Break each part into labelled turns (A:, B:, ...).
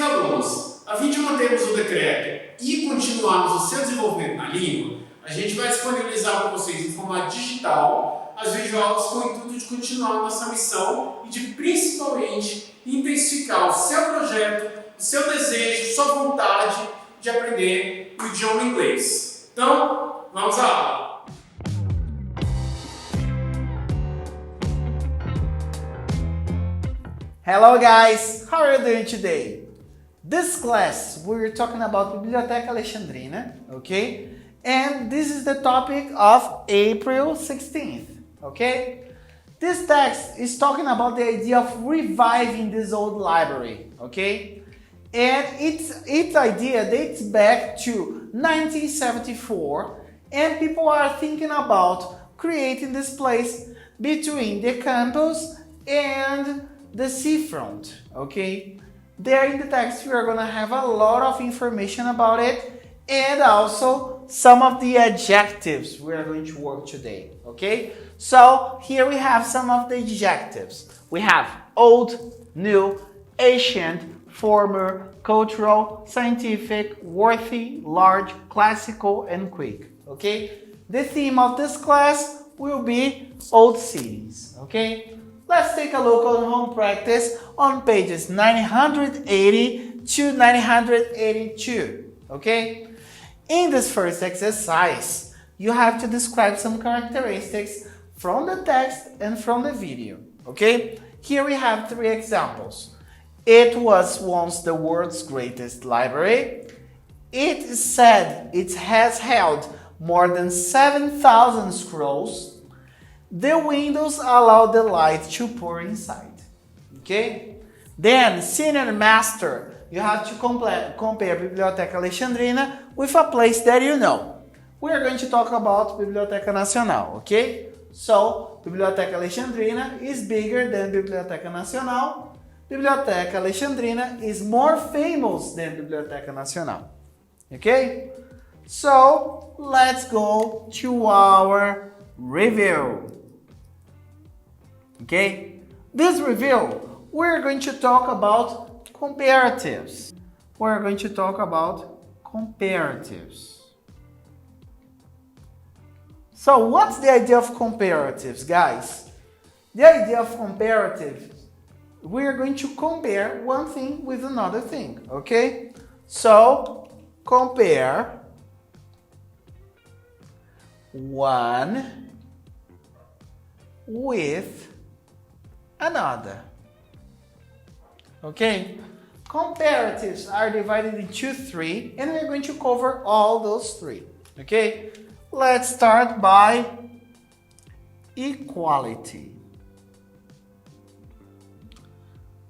A: alunos, a fim de mantermos o decreto e continuarmos o seu desenvolvimento na língua, a gente vai disponibilizar para vocês em formato digital as videoaulas com o intuito de continuar nossa missão e de principalmente intensificar o seu projeto, o seu desejo, sua vontade de aprender o idioma inglês. Então, vamos à aula!
B: Hello guys, how are you doing today? This class we're talking about Biblioteca Alexandrina, okay? And this is the topic of April 16th, okay? This text is talking about the idea of reviving this old library, okay? And its idea dates back to 1974, and people are thinking about creating this place between the campus and the seafront, okay? There in the text we are gonna have a lot of information about it and also some of the adjectives we are going to work today, okay? So here we have some of the adjectives. We have old, new, ancient, former, cultural, scientific, worthy, large, classical, and quick, okay? The theme of this class will be old cities, okay? Let's take a look on home practice on pages 980 to 982, okay? In this first exercise, you have to describe some characteristics from the text and from the video, okay? Here we have 3 examples. It was once the world's greatest library. It is said it has held more than 7,000 scrolls. The windows allow the light to pour inside, okay? Then, senior and master, you have to compare Biblioteca Alexandrina with a place that you know. We are going to talk about Biblioteca Nacional, okay? So, Biblioteca Alexandrina is bigger than Biblioteca Nacional. Biblioteca Alexandrina is more famous than Biblioteca Nacional, okay? So, let's go to our review. Okay, this review, we're going to talk about comparatives. We're going to talk about comparatives. So what's the idea of comparatives, guys? The idea of comparatives, we're going to compare one thing with another thing, okay? So, compare one with another. Okay? Comparatives are divided into 3 and we're going to cover all those 3. Okay? Let's start by equality.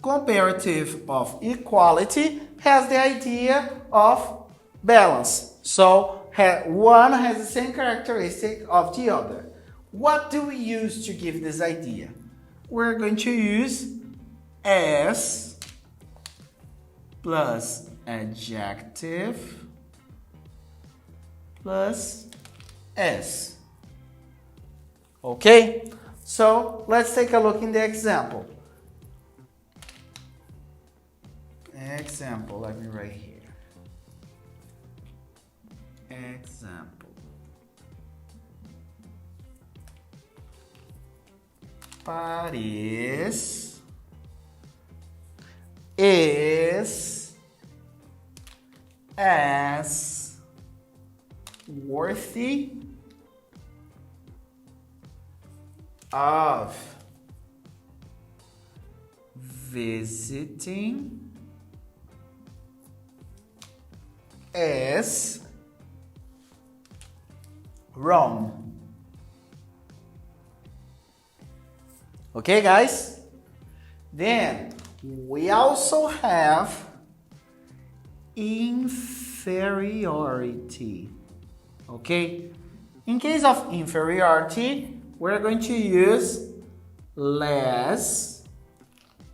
B: Comparative of equality has the idea of balance. So one has the same characteristic of the other. What do we use to give this idea? We're going to use S plus adjective plus S. Okay? So, let's take a look in the example. Example, let me write here. Example. Paris is as worthy of visiting as Rome. Okay, guys? Then we also have inferiority. Okay? In case of inferiority, we're going to use less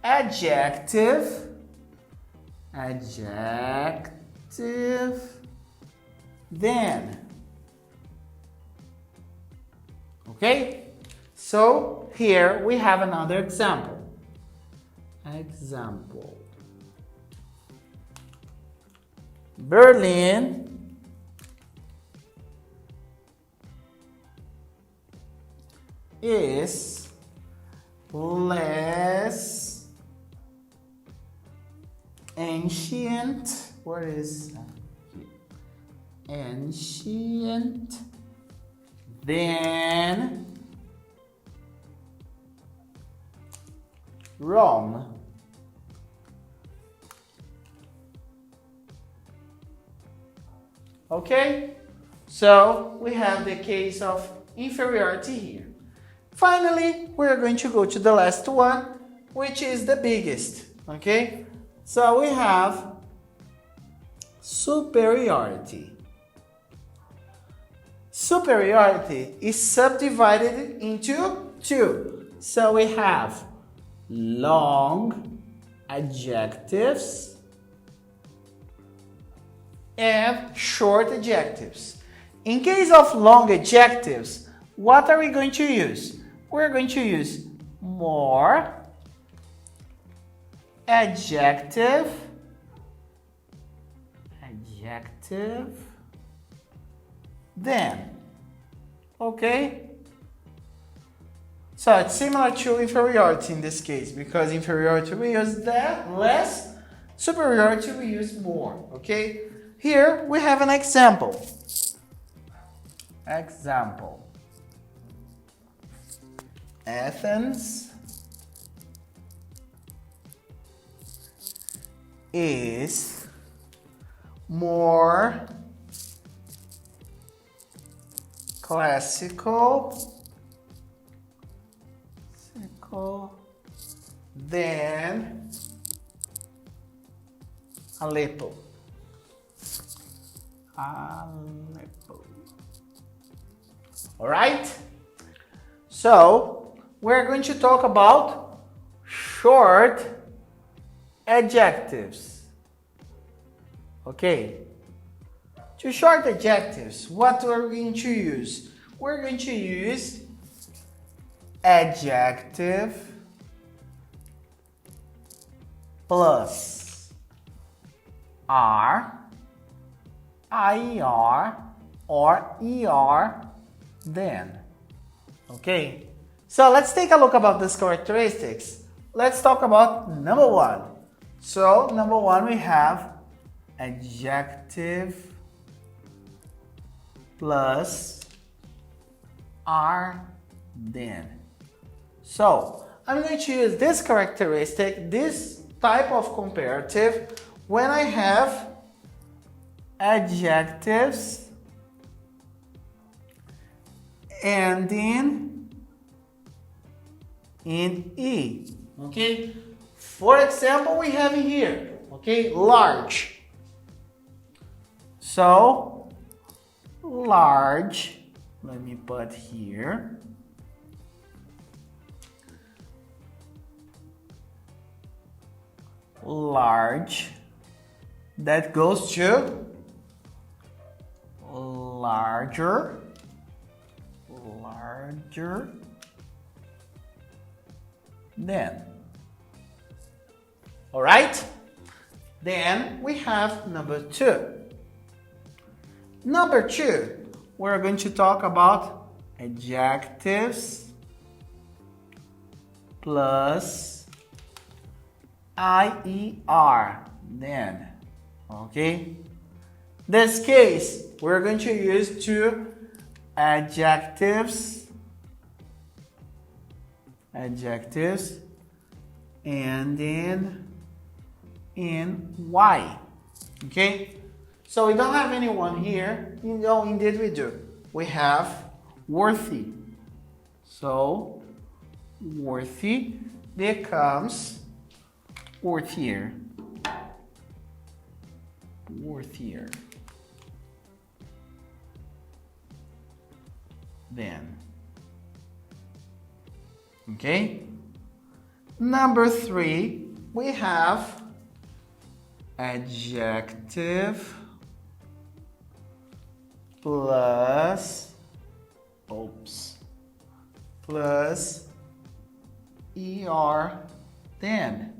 B: adjective then. Okay? So here we have another example. Berlin is less ancient. What is ancient than Rome? Okay, so we have the case of inferiority here. Finally, we're going to go to the last one, which is the biggest. Okay, so we have superiority. Superiority is subdivided into two. So we have long adjectives and short adjectives. In case of long adjectives, what are we going to use? We're going to use more adjective than. Okay? So it's similar to inferiority in this case, because inferiority we use that less, superiority we use more. Okay? Here we have an example. Athens is more classical than Aleppo. All right? So, we're going to talk about short adjectives. Okay? To short adjectives, what are we going to use? We're going to use adjective plus R, IER, or ER then. Okay, so let's take a look about these characteristics. Let's talk about number one. So number one, we have adjective plus R then. So I'm going to use this characteristic, this type of comparative, when I have adjectives ending in E. Okay, for example, we have here, okay, large. So large, let me put here. Large, that goes to larger than. All right? Then we have number two. Number two, we're going to talk about adjectives plus IER then. Okay? This case, we're going to use two adjectives and then in Y. Okay? So we don't have anyone here. No, indeed we do. We have worthy. So worthy becomes worthier. Then. Okay? Number three, we have adjective plus ER then.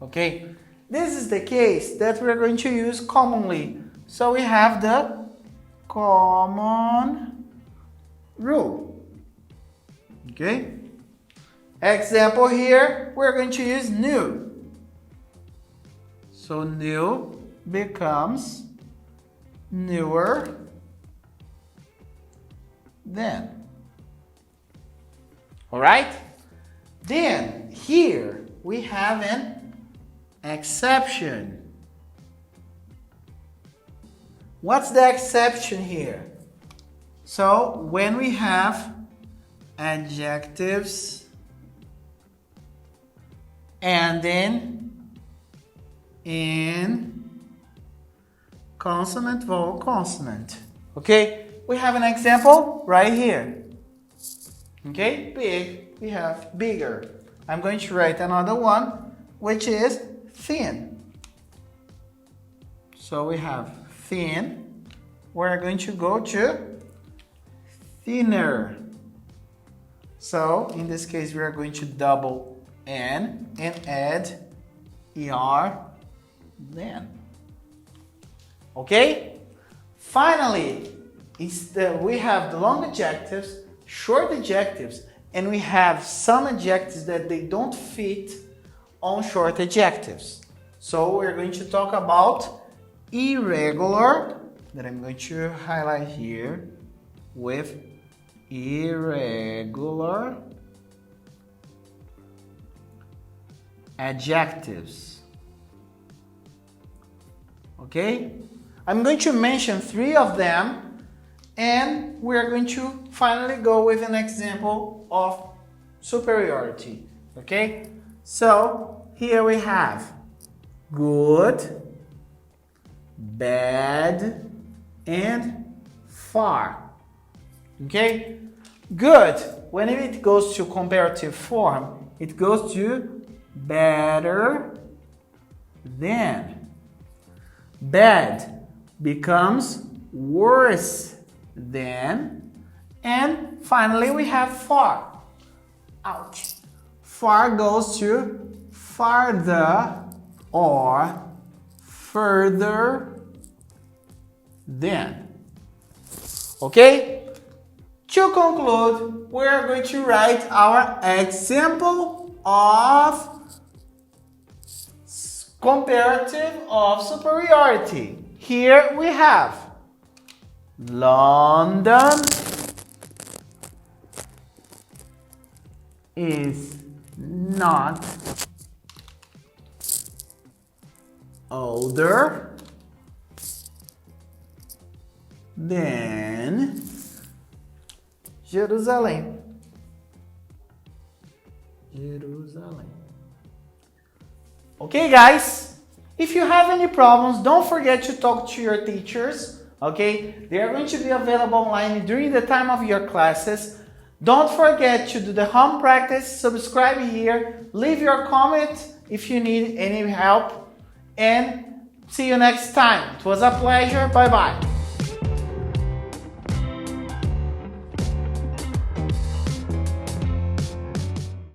B: Okay? This is the case that we're going to use commonly. So we have the common rule. Okay? Example here, we're going to use new. So new becomes newer than. Alright? Then here we have an exception. What's the exception here? So when we have adjectives ending in consonant, vowel, consonant. Okay? We have an example right here. Okay? Big, we have bigger. I'm going to write another one, which is thin. So we have thin. We're going to go to thinner. So in this case, we are going to double N and add ER then. Okay? Finally, we have the long adjectives, short adjectives, and we have some adjectives that they don't fit on short adjectives. So we're going to talk about irregular, that I'm going to highlight here with irregular adjectives. Okay? I'm going to mention 3 of them, and we're going to finally go with an example of superiority. Okay? So here we have good, bad, and far. Okay? Good, when it goes to comparative form, it goes to better than. Bad becomes worse than. And finally we have far. Ouch. Far goes to farther or further than. Okay? To conclude, we are going to write our example of comparative of superiority. Here we have London is not older than Jerusalem. Okay, guys, if you have any problems, don't forget to talk to your teachers. Okay, they are going to be available online during the time of your classes. Don't forget to do the home practice, subscribe here, leave your comment if you need any help, and see you next time. It was a pleasure. Bye bye.